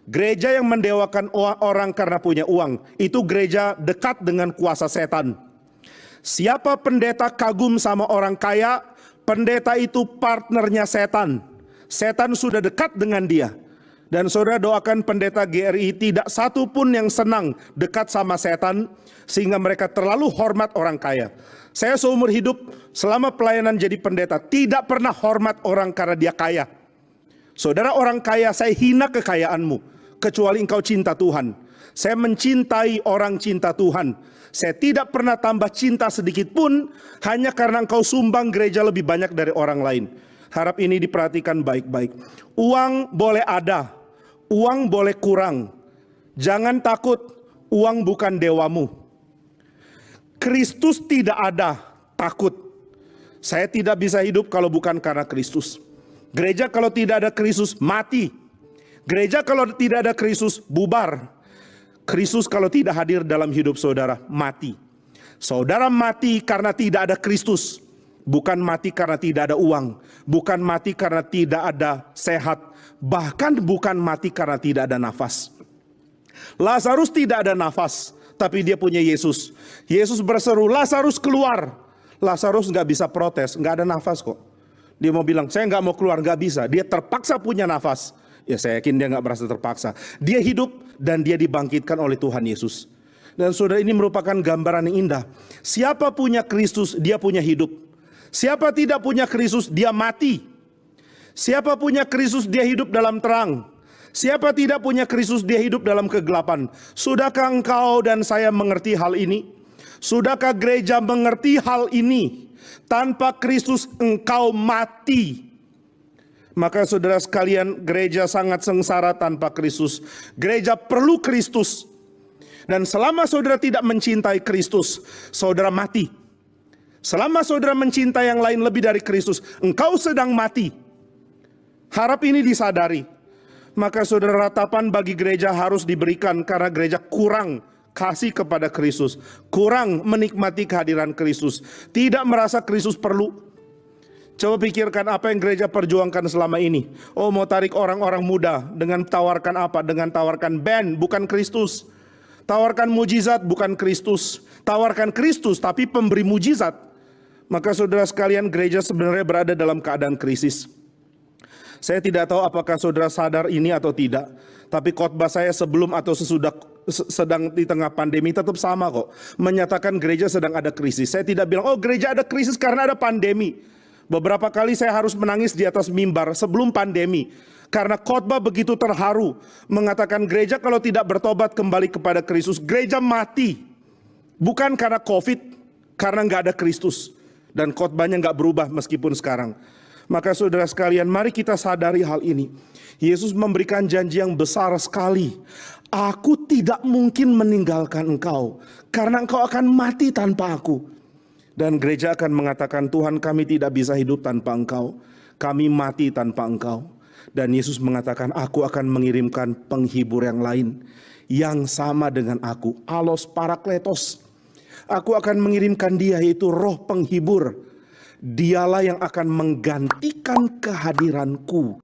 Gereja yang mendewakan orang karena punya uang, itu gereja dekat dengan kuasa setan. Siapa pendeta kagum sama orang kaya, pendeta itu partnernya setan. Setan sudah dekat dengan dia. Dan saudara doakan pendeta GRI tidak satu pun yang senang dekat sama setan, sehingga mereka terlalu hormat orang kaya. Saya seumur hidup selama pelayanan jadi pendeta tidak pernah hormat orang karena dia kaya. Saudara orang kaya, saya hina kekayaanmu, kecuali engkau cinta Tuhan. Saya mencintai orang cinta Tuhan. Saya tidak pernah tambah cinta sedikit pun hanya karena engkau sumbang gereja lebih banyak dari orang lain. Harap ini diperhatikan baik-baik. Uang boleh ada, uang boleh kurang. Jangan takut, uang bukan dewamu. Kristus tidak ada, takut. Saya tidak bisa hidup kalau bukan karena Kristus. Gereja kalau tidak ada Kristus, mati. Gereja kalau tidak ada Kristus, bubar. Kristus kalau tidak hadir dalam hidup saudara, mati. Saudara mati karena tidak ada Kristus. Bukan mati karena tidak ada uang. Bukan mati karena tidak ada sehat. Bahkan bukan mati karena tidak ada nafas. Lazarus tidak ada nafas, tapi dia punya Yesus. Yesus berseru, Lazarus keluar. Lazarus nggak bisa protes, nggak ada nafas kok. Dia mau bilang, saya nggak mau keluar, nggak bisa. Dia terpaksa punya nafas. Ya saya yakin dia nggak merasa terpaksa. Dia hidup dan dia dibangkitkan oleh Tuhan Yesus. Dan saudara, ini merupakan gambaran yang indah. Siapa punya Kristus, dia punya hidup. Siapa tidak punya Kristus, dia mati. Siapa punya Kristus, dia hidup dalam terang. Siapa tidak punya Kristus, dia hidup dalam kegelapan. Sudahkah engkau dan saya mengerti hal ini? Sudahkah gereja mengerti hal ini? Tanpa Kristus engkau mati. Maka saudara sekalian, gereja sangat sengsara tanpa Kristus. Gereja perlu Kristus. Dan selama saudara tidak mencintai Kristus, saudara mati. Selama saudara mencintai yang lain lebih dari Kristus, engkau sedang mati. Harap ini disadari. Maka saudara, ratapan bagi gereja harus diberikan karena gereja kurang kasih kepada Kristus, kurang menikmati kehadiran Kristus, tidak merasa Kristus perlu. Coba pikirkan apa yang gereja perjuangkan selama ini. Oh, mau tarik orang-orang muda dengan tawarkan apa? Dengan tawarkan band, bukan Kristus. Tawarkan mujizat, bukan Kristus. Tawarkan Kristus, tapi pemberi mujizat. Maka saudara sekalian, gereja sebenarnya berada dalam keadaan krisis. Saya tidak tahu apakah saudara sadar ini atau tidak. Tapi khotbah saya sebelum atau sesudah sedang di tengah pandemi tetap sama kok. Menyatakan gereja sedang ada krisis. Saya tidak bilang, oh gereja ada krisis karena ada pandemi. Beberapa kali saya harus menangis di atas mimbar sebelum pandemi. Karena khotbah begitu terharu. Mengatakan gereja kalau tidak bertobat kembali kepada Kristus, gereja mati. Bukan karena COVID, karena nggak ada Kristus. Dan khotbahnya nggak berubah meskipun sekarang. Maka saudara sekalian, mari kita sadari hal ini. Yesus memberikan janji yang besar sekali. Aku tidak mungkin meninggalkan engkau, karena engkau akan mati tanpa aku. Dan gereja akan mengatakan, Tuhan kami tidak bisa hidup tanpa engkau. Kami mati tanpa engkau. Dan Yesus mengatakan, aku akan mengirimkan penghibur yang lain. Yang sama dengan aku, Allos Parakletos. Aku akan mengirimkan dia, yaitu roh penghibur. Dialah yang akan menggantikan kehadiranku.